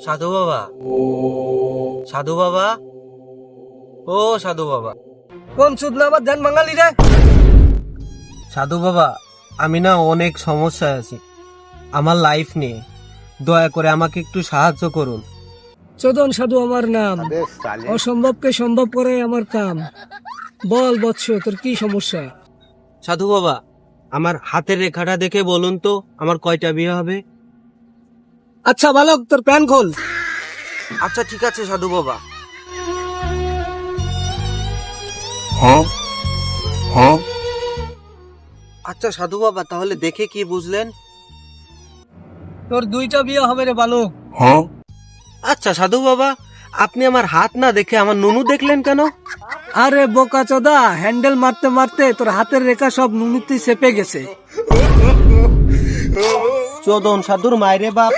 সাধু বাবা, সাধু বাবা, ও সাধু বাবা। কোন সুদ না আমার ধ্যান বাঙালি রে? সাধু বাবা, আমি না অনেক সমস্যায় আছি আমার লাইফ নিয়ে, দয়া করে আমাকে একটু সাহায্য করুন। চোদন সাধু আমার নাম, অসম্ভবকে সম্ভব করে আমার কাম। বল বৎস, তোর কি সমস্যা? সাধু বাবা, আমার হাতের রেখাটা দেখে বলুন তো আমার কয়টা বিয়ে হবে? আচ্ছা বালক, তোর প্যান খোল। আচ্ছা ঠিক আছে সাধু বাবা। আচ্ছা সাধু বাবা, তাহলে দেখে কি বুঝলেন? তোর 2টা বিয়ে হবে রে বালক। আচ্ছা সাধু বাবা, আপনি আমার হাত না দেখে আমার নুনু দেখলেন কেন? আরে বোকা চোদা, হ্যান্ডেল মারতে মারতে তোর হাতের রেখা সব নুনুতে চেপে গেছে। চোদন সাধুর মায়েরে বাপ।